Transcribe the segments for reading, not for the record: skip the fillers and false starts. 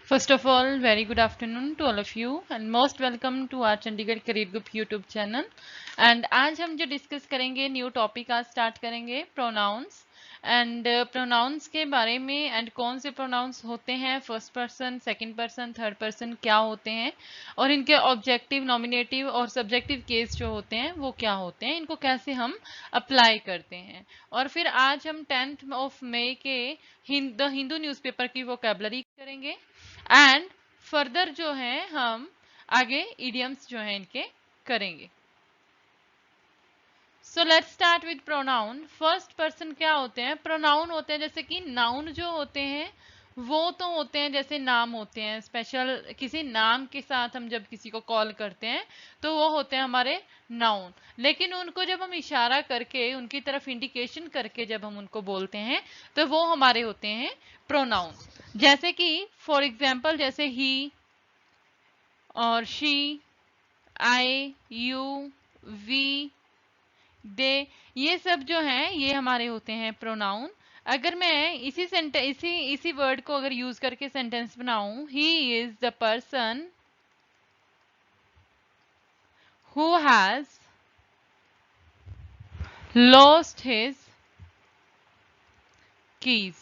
First of all, very good afternoon to all of you and most welcome to our Chandigarh Career Group YouTube channel. And आज हम जो discuss करेंगे new topic आज start करेंगे pronouns and pronounce के बारे में and कौन से प्रोनाउंस होते हैं, first person, second person, third person क्या होते हैं और इनके ऑब्जेक्टिव, नॉमिनेटिव और सब्जेक्टिव केस जो होते हैं वो क्या होते हैं, इनको कैसे हम अप्लाई करते हैं। और फिर आज हम 10th ऑफ मई के द हिंदू न्यूज़पेपर की वोकैबुलरी करेंगे एंड फर्दर जो है हम आगे इडियम्स जो है इनके करेंगे। So let's start with pronoun. First person क्या होते हैं? प्रोनाउन होते हैं जैसे कि नाउन जो होते हैं वो तो होते हैं जैसे नाम होते हैं, स्पेशल किसी नाम के साथ हम जब किसी को कॉल करते हैं तो वो होते हैं हमारे नाउन। लेकिन उनको जब हम इशारा करके उनकी तरफ इंडिकेशन करके जब हम उनको बोलते हैं तो वो हमारे होते हैं प्रोनाउन। जैसे कि फॉर एग्जाम्पल जैसे ही और शी, आई, यू, वी, दे, ये सब जो हैं ये हमारे होते हैं प्रोनाउन। अगर मैं इसी वर्ड को अगर यूज करके सेंटेंस बनाऊं, he is the person who has lost his keys.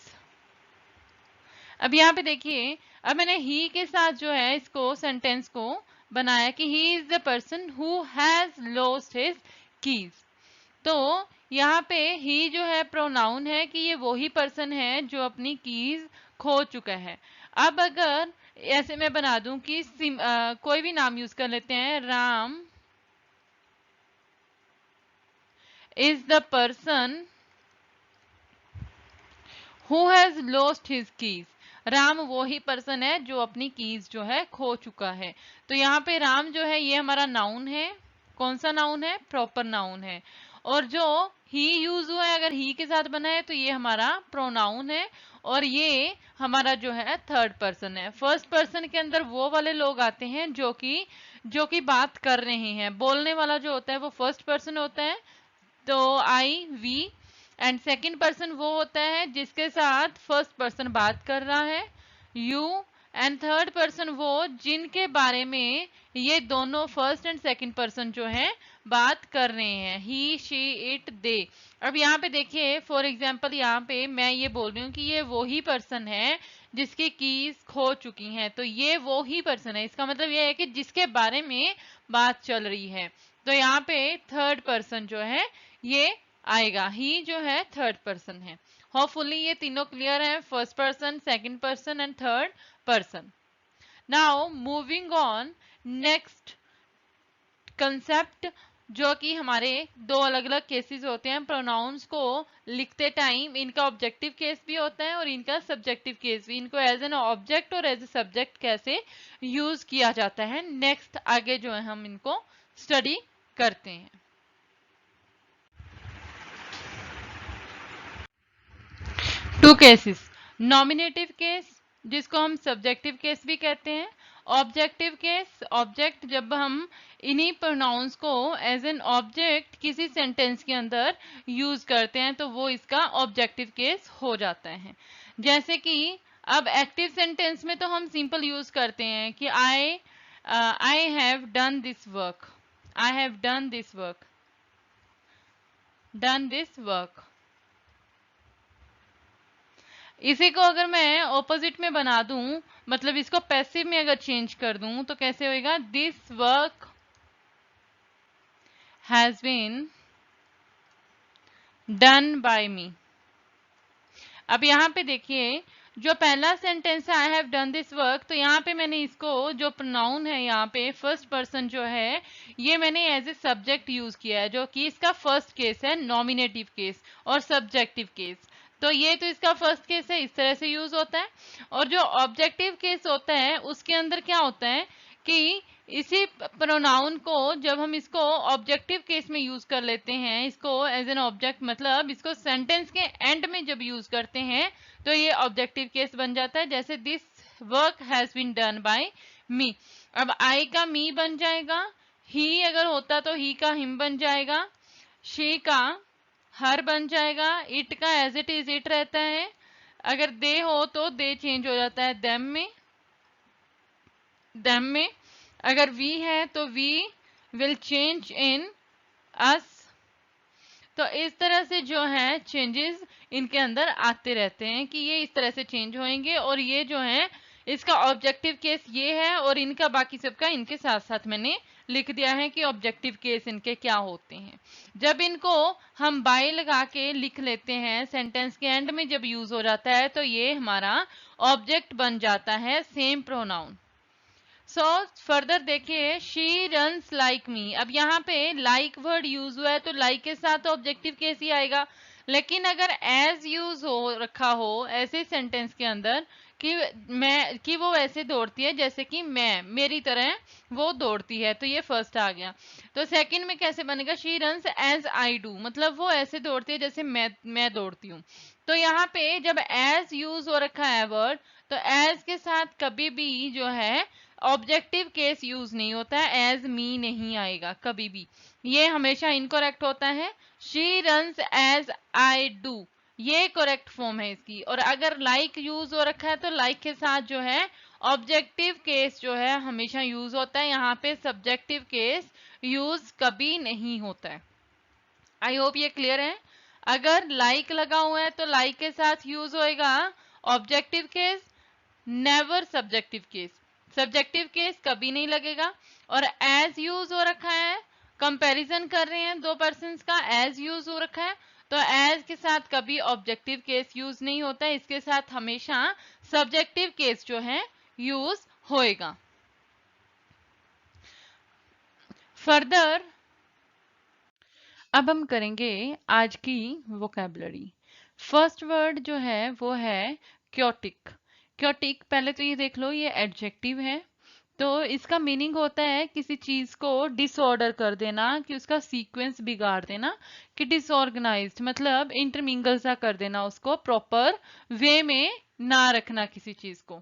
अब यहाँ पे देखिए, अब मैंने ही के साथ जो है इसको सेंटेंस को बनाया कि he is the person who has lost his keys. तो यहाँ पे ही जो है प्रोनाउन है कि ये वही पर्सन है जो अपनी कीज खो चुका है। अब अगर ऐसे मैं बना दूं कि कोई भी नाम यूज कर लेते हैं, Ram is the person who has lost his keys. Ram वो ही पर्सन है जो अपनी कीज जो है खो चुका है। तो यहाँ पे राम जो है ये हमारा नाउन है। कौन सा नाउन है? प्रॉपर नाउन है। और जो ही यूज हुआ है अगर ही के साथ बना है तो ये हमारा प्रोनाउन है और ये हमारा जो है थर्ड पर्सन है। फर्स्ट पर्सन के अंदर वो वाले लोग आते हैं जो कि बात कर रहे हैं। बोलने वाला जो होता है वो फर्स्ट पर्सन होता है, तो आई, वी। एंड सेकंड पर्सन वो होता है जिसके साथ फर्स्ट पर्सन बात कर रहा है, यू। एंड थर्ड पर्सन वो जिनके बारे में ये दोनों फर्स्ट एंड सेकंड पर्सन जो है बात कर रहे हैं, ही, शी, इट, दे। अब यहाँ पे देखिए फॉर एग्जाम्पल यहाँ पे मैं ये बोल रही हूँ कि ये वो ही पर्सन है जिसकी कीज खो चुकी हैं, तो ये वो ही पर्सन है। इसका मतलब ये है कि जिसके बारे में बात चल रही है। तो यहाँ पे थर्ड पर्सन जो है ये आएगा, ही जो है थर्ड पर्सन है। होपफुली ये तीनों क्लियर है, first person, second person and third person. Now moving on, next concept जो कि हमारे दो अलग अलग केसेस होते हैं प्रोनाउंस को लिखते टाइम। इनका ऑब्जेक्टिव केस भी होता है और इनका सब्जेक्टिव केस भी। इनको एज एन ऑब्जेक्ट और एज ए सब्जेक्ट कैसे यूज किया जाता है, नेक्स्ट आगे जो है हम इनको स्टडी करते हैं। टू केसेस, नॉमिनेटिव केस जिसको हम सब्जेक्टिव केस भी कहते हैं, ऑब्जेक्टिव केस, ऑब्जेक्ट जब हम इन्हीं प्रोनाउंस को एज एन ऑब्जेक्ट किसी सेंटेंस के अंदर यूज करते हैं तो वो इसका ऑब्जेक्टिव केस हो जाता है। जैसे कि अब एक्टिव सेंटेंस में तो हम सिंपल यूज करते हैं कि आई have done this work, I have done this work, done this work. इसी को अगर मैं ऑपोजिट में बना दूं, मतलब इसको पैसिव में अगर चेंज कर दूं तो कैसे होएगा? This work has been done by me. अब यहाँ पे देखिए जो पहला सेंटेंस है I have done this work, तो यहाँ पे मैंने इसको जो प्रोनाउन है यहाँ पे फर्स्ट पर्सन जो है ये मैंने एज ए सब्जेक्ट यूज किया है, जो कि इसका फर्स्ट केस है, नॉमिनेटिव केस और सब्जेक्टिव केस। तो ये तो इसका फर्स्ट केस है, इस तरह से यूज होता है। और जो ऑब्जेक्टिव केस होता है उसके अंदर क्या होता है कि इसी प्रोनाउन को जब हम इसको ऑब्जेक्टिव केस में यूज कर लेते हैं, इसको एज एन ऑब्जेक्ट, मतलब इसको सेंटेंस के एंड में जब यूज करते हैं तो ये ऑब्जेक्टिव केस बन जाता है। जैसे this work has been done by me. अब आई का मी बन जाएगा, ही अगर होता तो ही का हिम बन जाएगा, शी का हर बन जाएगा, इट का एज इट इज इट रहता है, अगर दे हो तो दे चेंज हो जाता है देम में। them में, अगर we है तो we will change in us। तो इस तरह से जो है चेंजेस इनके अंदर आते रहते हैं कि ये इस तरह से चेंज होंगे, और ये जो है इसका ऑब्जेक्टिव केस ये है, और इनका बाकी सबका इनके साथ साथ मैंने लिख दिया है कि ऑब्जेक्टिव केस इनके क्या होते हैं। जब इनको हम बाय लगा के लिख लेते हैं सेंटेंस के एंड में जब यूज हो जाता है तो ये हमारा ऑब्जेक्ट बन जाता है सेम प्रोनाउन। सो फर्दर देखिए, शी रन्स लाइक मी। अब यहाँ पे लाइक वर्ड यूज हुआ है तो लाइक के साथ ऑब्जेक्टिव केस ही आएगा, लेकिन अगर एज यूज हो रखा हो ऐसे सेंटेंस के अंदर कि वो वैसे दौड़ती है जैसे कि मैं मेरी तरह वो दौड़ती है, तो ये फर्स्ट आ गया। तो सेकंड में कैसे बनेगा, she runs as I do, मतलब वो ऐसे दौड़ती है जैसे मैं दौड़ती हूँ। तो यहाँ पे जब एज यूज हो रखा है वर्ड, तो एज के साथ कभी भी जो है ऑब्जेक्टिव केस यूज नहीं होता है, एज मी नहीं आएगा कभी भी, ये हमेशा इनकरेक्ट होता है। She runs as I do, ये करेक्ट फॉर्म है इसकी। और अगर लाइक यूज हो रखा है तो लाइक के साथ जो है ऑब्जेक्टिव केस जो है हमेशा यूज होता है, यहाँ पे सब्जेक्टिव केस यूज कभी नहीं होता है। आई होप ये क्लियर है। अगर लाइक लगा हुआ है तो लाइक के साथ यूज होएगा objective case, never subjective case, subjective case कभी नहीं लगेगा। और एज यूज हो रखा है, कंपैरिजन कर रहे हैं दो पर्सन्स का, एज यूज हो रखा है तो एज के साथ कभी ऑब्जेक्टिव केस यूज नहीं होता है, इसके साथ हमेशा सब्जेक्टिव केस जो है यूज होएगा। फर्दर अब हम करेंगे आज की वोकैबुलरी। फर्स्ट वर्ड जो है वो है क्योटिक। क्योटिक, पहले तो ये देख लो, ये एडजेक्टिव है, तो इसका मीनिंग होता है किसी चीज को डिसऑर्डर कर देना, कि उसका सीक्वेंस बिगाड़ देना, कि डिसऑर्गेनाइज्ड मतलब इंटरमिंगल सा कर देना, उसको प्रॉपर वे में ना रखना किसी चीज को।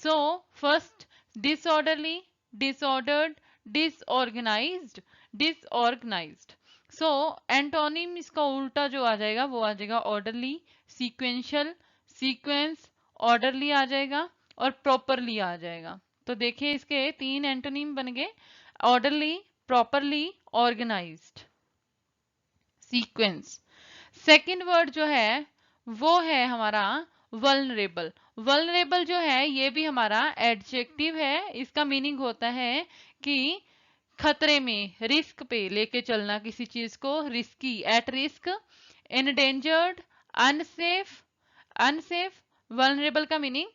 So first disorderly, disordered, disorganized, disorganized. So antonym इसका उल्टा जो आ जाएगा वो आ जाएगा ऑर्डरली, सीक्वेंशियल, सीक्वेंस, ऑर्डरली आ जाएगा और प्रॉपरली आ जाएगा। तो देखिए इसके तीन एंटोनिम बन गए, orderly, properly, organised, sequence. Second word जो है वो है हमारा वल्नरेबल। वल्नरेबल जो है ये भी हमारा एडजेक्टिव है, इसका मीनिंग होता है कि खतरे में, रिस्क पे लेके चलना किसी चीज को, risky, at risk, endangered, unsafe, unsafe. Vulnerable का मीनिंग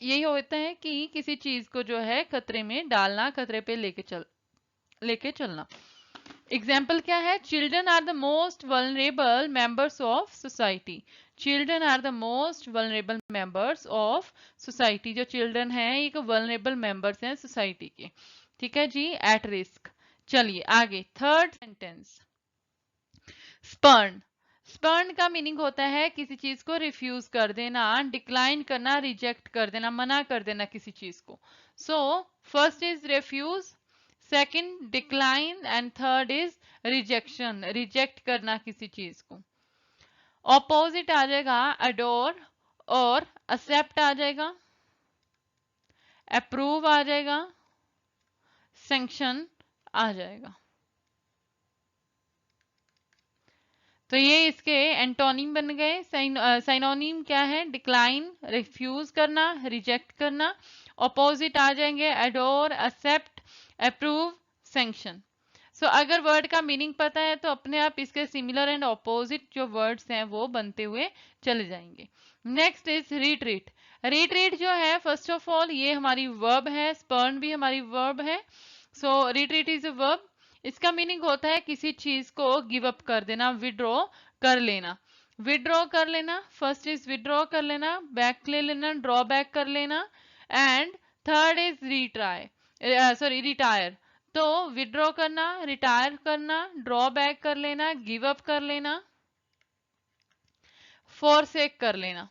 यही होता है कि किसी चीज को जो है खतरे में डालना, खतरे पे लेके चलना। एग्जाम्पल क्या है, children are the most vulnerable members of society. Children are the most vulnerable members of society, जो चिल्ड्रन हैं एक वल्नरेबल मेंबर्स हैं सोसाइटी के। ठीक है जी, एट रिस्क। चलिए आगे, थर्ड सेंटेंस, स्पर्न। स्पर्न का मीनिंग होता है किसी चीज को रिफ्यूज कर देना, डिक्लाइन करना, रिजेक्ट कर देना, मना कर देना किसी चीज को। So first is refuse, second decline and third is rejection, reject करना किसी चीज को। ऑपोजिट आ जाएगा अडोर, और एक्सेप्ट आ जाएगा, अप्रूव आ जाएगा, सैंक्शन आ जाएगा। तो ये इसके एंटोनिम बन गए। साइनोनिम क्या है, डिक्लाइन, रिफ्यूज करना, रिजेक्ट करना। ऑपोजिट आ जाएंगे अडोर, एक्सेप्ट, अप्रूव, सैंक्शन। सो अगर वर्ड का मीनिंग पता है तो अपने आप इसके सिमिलर एंड ऑपोजिट जो वर्ड्स हैं वो बनते हुए चले जाएंगे। Next is retreat. रिट्रीट जो है फर्स्ट ऑफ ऑल ये हमारी वर्ब है, स्पर्न भी हमारी वर्ब है। सो रिट्रीट इज अ वर्ब। इसका मीनिंग होता है किसी चीज को गिव अप कर देना, विड्रॉ कर लेना। विड्रॉ कर लेना, फर्स्ट इज विड्रॉ कर लेना, बैक ले लेना, ड्रॉ बैक कर लेना, and third is retry, sorry retire. तो विड्रॉ करना, रिटायर करना, ड्रॉ बैक कर लेना, गिव अप कर लेना, फोरसेक कर लेना।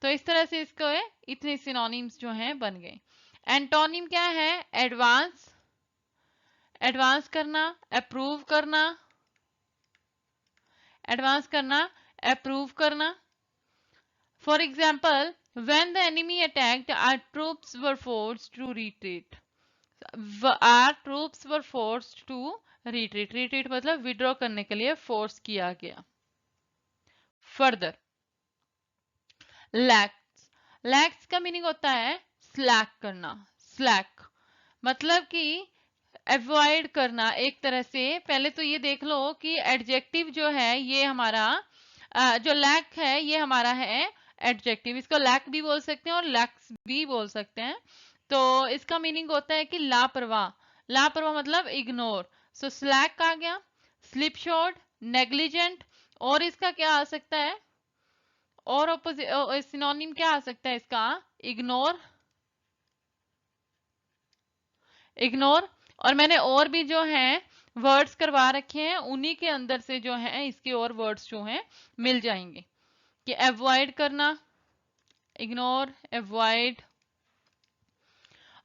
तो इस तरह से इसको इतने सिनोनिम्स जो हैं बन गए। एंटोनिम क्या है, एडवांस, एडवांस करना, अप्रूव करना, एडवांस करना, अप्रूव करना। For example When the enemy attacked, our troops were forced to retreat. Our troops were forced to retreat. Retreat मतलब विड्रॉ करने के लिए फोर्स किया गया. Further, lax. Lax का मीनिंग होता है स्लैक करना. स्लैक मतलब कि अवॉइड करना एक तरह से. पहले तो ये देख लो कि एडजेक्टिव जो है ये हमारा जो लैक है ये हमारा है एडजेक्टिव. इसको लैक भी बोल सकते हैं और लैक्स भी बोल सकते हैं. तो इसका मीनिंग होता है कि लापरवाह. लापरवाह मतलब इग्नोर. सो स्लैक आ गया. Slip short, negligent. और इसका क्या आ सकता है, और ऑपोजिट सिनोनिम क्या आ सकता है इसका, इग्नोर. इग्नोर. और मैंने और भी जो हैं वर्ड्स करवा रखे हैं, उन्हीं के अंदर से जो है इसके और वर्ड्स जो हैं मिल जाएंगे. कि अवॉइड करना, इग्नोर, अवॉइड.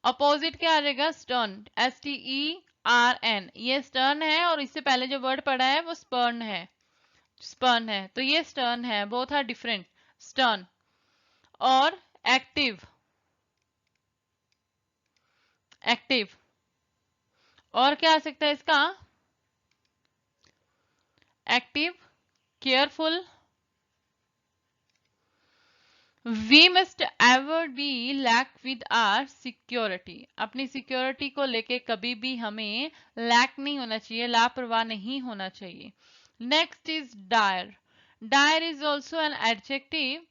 अपोजिट क्या आ जाएगा, स्टर्न. STERN. ये स्टर्न है और इससे पहले जो वर्ड पढ़ा है वो स्पर्न है. स्पर्न है तो ये स्टर्न है. Both are different. स्टर्न. और एक्टिव. एक्टिव. और क्या आ सकता है इसका, active, careful. We must ever be lack with our security. अपनी सिक्योरिटी को लेके कभी भी हमें लैक नहीं होना चाहिए, लापरवाह नहीं होना चाहिए. Next is dire. Dire is also an adjective.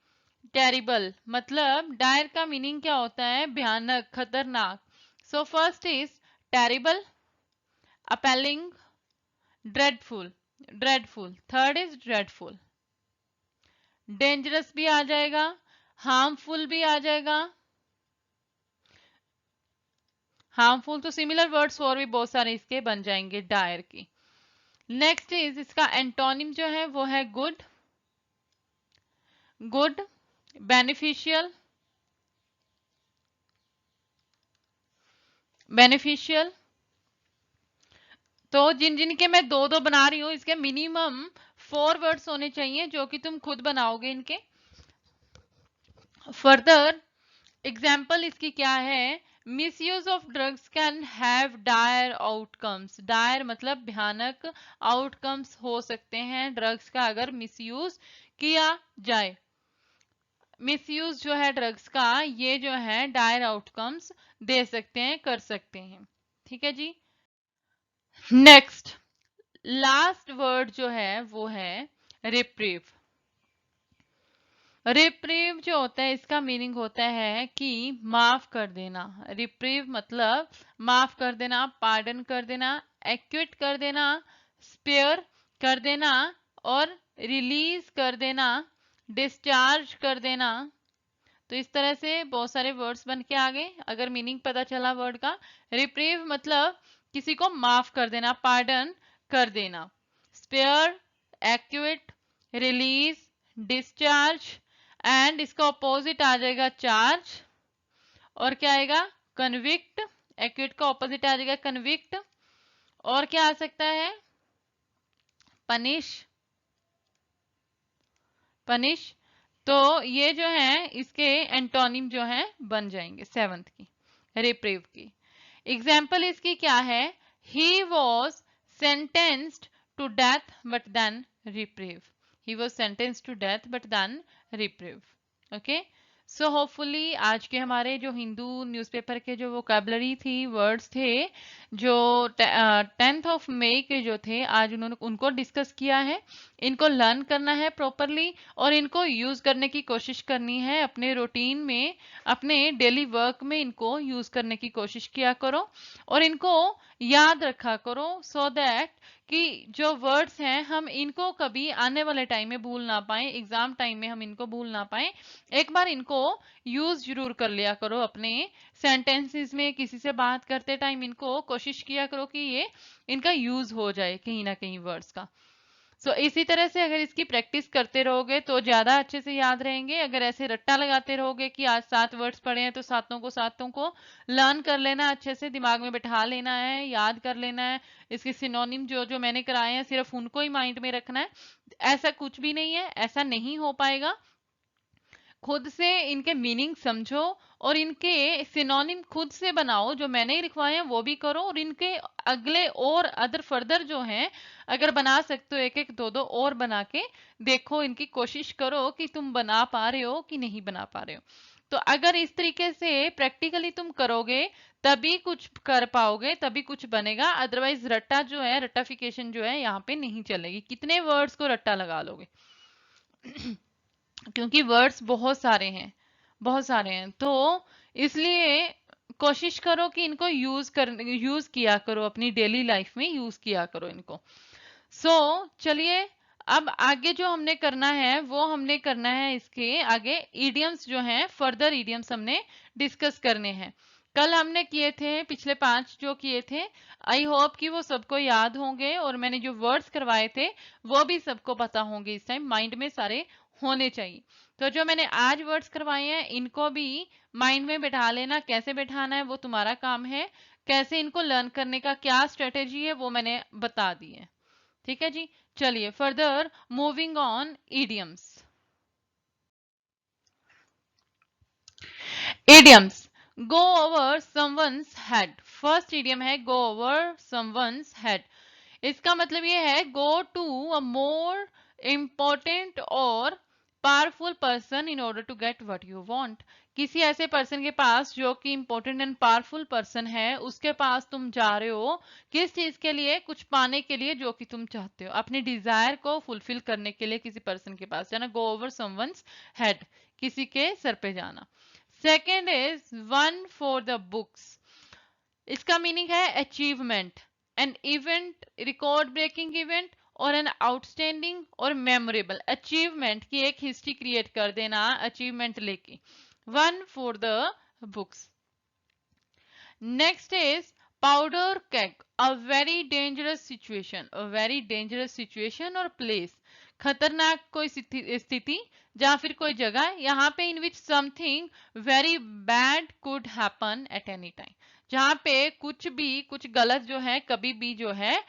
Terrible मतलब डायर का मीनिंग क्या होता है, भयानक, खतरनाक. So first is terrible, appalling, dreadful. Dreadful. Third is dreadful. Dangerous भी आ जाएगा, हार्मफुल भी आ जाएगा. हार्मफुल तो सिमिलर वर्ड्स और भी बहुत सारे इसके बन जाएंगे डायर की. नेक्स्ट इज इसका एंटोनिम जो है वो है गुड. Good, beneficial. बेनिफिशियल. तो जिन जिन के मैं दो दो बना रही हूं, इसके मिनिमम 4 वर्ड्स होने चाहिए जो कि तुम खुद बनाओगे इनके. फर्दर एग्जाम्पल इसकी क्या है, misuse of drugs can have dire outcomes. Dire मतलब भयानक, आउटकम्स हो सकते हैं ड्रग्स का अगर मिसयूज किया जाए. मिसयूज जो है ड्रग्स का ये जो है डायर आउटकम्स दे सकते हैं, कर सकते हैं. ठीक है जी. नेक्स्ट लास्ट वर्ड जो है वो है रिप्रीव. रिप्रीव जो होता है इसका मीनिंग होता है कि माफ कर देना. रिप्रीव मतलब माफ कर देना, पार्डन कर देना, एक्विट कर देना, स्पेयर कर देना और रिलीज कर देना, डिस्चार्ज कर देना. तो इस तरह से बहुत सारे वर्ड्स बन के आ गए अगर मीनिंग पता चला वर्ड का. रिप्रीव मतलब किसी को माफ कर देना, पार्डन कर देना. Spare, acquit, release, discharge. And इसका ऑपोजिट आ जाएगा चार्ज. और क्या आएगा, कन्विक्ट. एक्विट का ऑपोजिट आ जाएगा कन्विक्ट. और क्या आ सकता है, पनिश. पनिश. तो ये जो है इसके एंटोनिम जो है बन जाएंगे 7th की, रिप्रीव की. एग्जाम्पल इसकी क्या है, he was sentenced to death but then reprieve. He was sentenced to death but then reprieve. Okay. So hopefully आज के हमारे जो हिंदू न्यूज़पेपर के जो वोकैबुलरी थी, वर्ड्स थे, जो 10th ऑफ मई के जो थे, आज उन्होंने उनको डिस्कस किया है. इनको लर्न करना है प्रॉपरली और इनको यूज करने की कोशिश करनी है अपने रूटीन में, अपने डेली वर्क में इनको यूज करने की कोशिश किया करो और इनको याद रखा करो सो दैट कि जो वर्ड्स हैं हम इनको कभी आने वाले टाइम में भूल ना पाए, एग्जाम टाइम में हम इनको भूल ना पाए. एक बार इनको यूज जरूर कर लिया करो अपने सेंटेंसेस में, किसी से बात करते टाइम इनको कोशिश किया करो कि ये इनका यूज हो जाए कहीं ना कहीं वर्ड्स का. सो इसी तरह से अगर इसकी प्रैक्टिस करते रहोगे तो ज्यादा अच्छे से याद रहेंगे. अगर ऐसे रट्टा लगाते रहोगे कि आज 7 वर्ड्स पढ़े हैं तो सातों को लर्न कर लेना, अच्छे से दिमाग में बैठा लेना है, याद कर लेना है. इसके सिनोनिम जो जो मैंने कराए हैं सिर्फ उनको ही माइंड में रखना है. ऐसा कुछ भी नहीं है, ऐसा नहीं हो पाएगा. खुद से इनके मीनिंग समझो और इनके सिनोनिम खुद से बनाओ, जो मैंने लिखवाए हैं वो भी करो, और इनके अगले और अदर फर्दर जो हैं अगर बना सकते हो एक एक दो दो और बना के देखो, इनकी कोशिश करो कि तुम बना पा रहे हो कि नहीं बना पा रहे हो। तो अगर इस तरीके से प्रैक्टिकली तुम करोगे तभी कुछ कर पाओगे, तभी कुछ बनेगा, अदरवाइज रट्टा जो है, रट्टाफिकेशन जो है यहाँ पे नहीं चलेगी। कितने वर्ड्स को रट्टा लगा लोगे क्योंकि वर्ड्स बहुत सारे हैं, बहुत सारे हैं, तो इसलिए कोशिश करो कि इनको यूज किया करो, अपनी डेली लाइफ में यूज किया करो इनको। चलिए अब आगे जो हमने करना है वो हमने करना है, इसके आगे इडियम्स जो हैं, फर्दर इडियम्स हमने डिस्कस करने हैं। कल हमने किए थे, पिछले 5 जो किए थे, आई होप कि वो सबको याद होंगे, और मैंने जो वर्ड्स करवाए थे वो भी सबको पता होंगे, इस टाइम माइंड में सारे होने चाहिए। तो जो मैंने आज वर्ड्स करवाए हैं इनको भी माइंड में बैठा लेना, कैसे बैठाना है वो तुम्हारा काम है, कैसे इनको लर्न करने का क्या स्ट्रेटेजी है वो मैंने बता दी है। ठीक है जी, चलिए further moving on idioms. Idioms, go over someone's head. First idiom है गो ओवर समवन्स हेड। इसका मतलब ये है go to a more important और powerful person in order to get what you want. किसी ऐसे पर्सन के पास जो कि इंपॉर्टेंट एंड पावरफुल पर्सन है, उसके पास तुम जा रहे हो किस चीज के लिए, कुछ पाने के लिए जो कि तुम चाहते हो, अपनी डिजायर को फुलफिल करने के लिए किसी पर्सन के पास जाना, गो ओवर समवन्स हेड, किसी के सर पे जाना। Second is one for the books. इसका मीनिंग है achievement, an event, record breaking event, और एन आउटस्टैंडिंग और मेमोरेबल अचीवमेंट की एक हिस्ट्री क्रिएट कर देना अचीवमेंट लेके, one for the books. Next is powder keg, a very dangerous situation, a very dangerous situation और प्लेस, खतरनाक कोई स्थिति या फिर कोई जगह, यहाँ पे in which something very bad could happen at any time, जहाँ पे कुछ भी, कुछ गलत जो है कभी भी जो है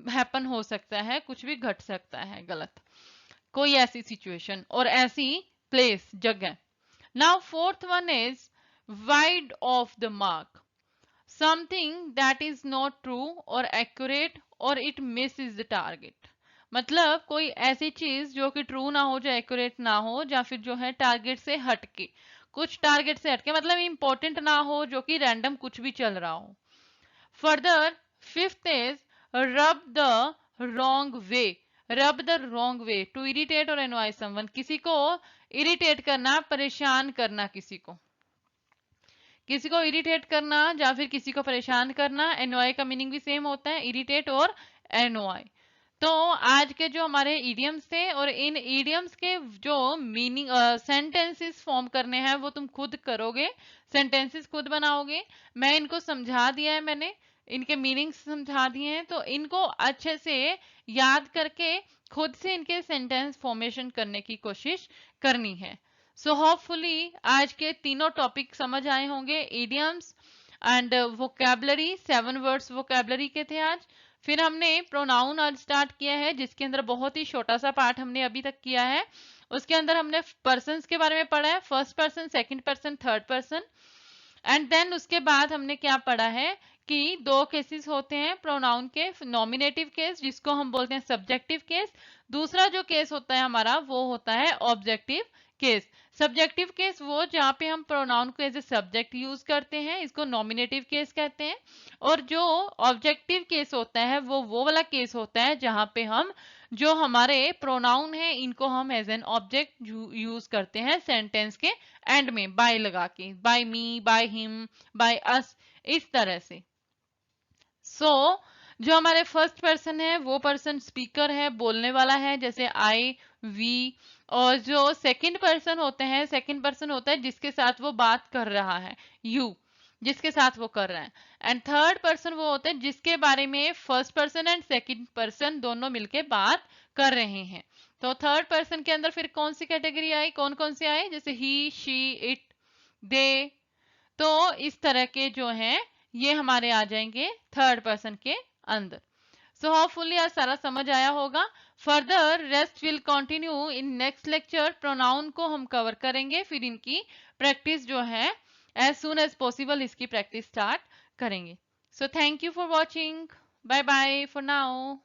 हैपन हो सकता है, कुछ भी घट सकता है गलत, कोई ऐसी सिचुएशन और ऐसी प्लेस, जगह। Now fourth one is wide of the mark, something that is not true और एक्यूरेट और इट मिसेस द टारगेट। मतलब कोई ऐसी चीज जो कि ट्रू ना हो, जो एक्यूरेट ना हो, या फिर जो है टारगेट से हटके, कुछ टारगेट से हटके, मतलब इंपॉर्टेंट ना हो, जो कि रैंडम कुछ भी चल रहा हो। Further fifth is rub the wrong way, rub the wrong way, to irritate और एनॉय समवन, किसी को इरिटेट करना, परेशान करना, किसी को इरिटेट करना या फिर किसी को परेशान करना। एनॉय का मीनिंग भी सेम होता है, इरिटेट और एनॉय। तो आज के जो हमारे इडियम्स थे, और इन इडियम्स के जो मीनिंग सेंटेंसेस फॉर्म करने हैं वो तुम खुद करोगे, सेंटेंसेस खुद बनाओगे। मैं इनको समझा दिया है, मैंने इनके मीनिंग्स समझा दिए हैं, तो इनको अच्छे से याद करके खुद से इनके सेंटेंस फॉर्मेशन करने की कोशिश करनी है। सो होपफुली आज के तीनों टॉपिक समझ आए होंगे, idioms and vocabulary, 7 words vocabulary के थे आज। फिर हमने प्रोनाउन आज स्टार्ट किया है, जिसके अंदर बहुत ही छोटा सा पार्ट हमने अभी तक किया है। उसके अंदर हमने पर्सन्स के बारे में पढ़ा है, first person, second person, third person. And then उसके बाद हमने क्या पढ़ा है कि 2 केसेस होते हैं प्रोनाउन के, नॉमिनेटिव केस जिसको हम बोलते हैं सब्जेक्टिव केस, दूसरा जो केस होता है हमारा वो होता है ऑब्जेक्टिव केस। सब्जेक्टिव केस वो जहाँ पे हम प्रोनाउन को एज ए सब्जेक्ट यूज करते हैं, इसको नॉमिनेटिव केस कहते हैं। और जो ऑब्जेक्टिव केस होता है वो वाला केस होता है जहाँ पे हम जो हमारे प्रोनाउन है इनको हम एज एन ऑब्जेक्ट यूज करते हैं सेंटेंस के एंड में, बाय लगा के, by me, by him, by us, इस तरह से। जो हमारे फर्स्ट पर्सन है वो पर्सन स्पीकर है, बोलने वाला है, जैसे आई, वी। और जो सेकंड पर्सन होते हैं, सेकंड पर्सन होता है जिसके साथ वो बात कर रहा है, यू, जिसके साथ वो कर रहा है। एंड थर्ड पर्सन वो होते हैं जिसके बारे में first person and second person दोनों मिलके बात कर रहे हैं। तो थर्ड पर्सन के अंदर फिर कौन सी कैटेगरी आई, कौन कौन सी आई, जैसे ही, शी, इट, दे। तो इस तरह के जो हैं ये हमारे आ जाएंगे थर्ड पर्सन के अंदर। सो होपफुली आज सारा समझ आया होगा। Further rest will continue in next lecture. Pronoun को हम कवर करेंगे, फिर इनकी प्रैक्टिस जो है एज सुन एज पॉसिबल इसकी प्रैक्टिस स्टार्ट करेंगे। So thank you for watching. Bye bye for now.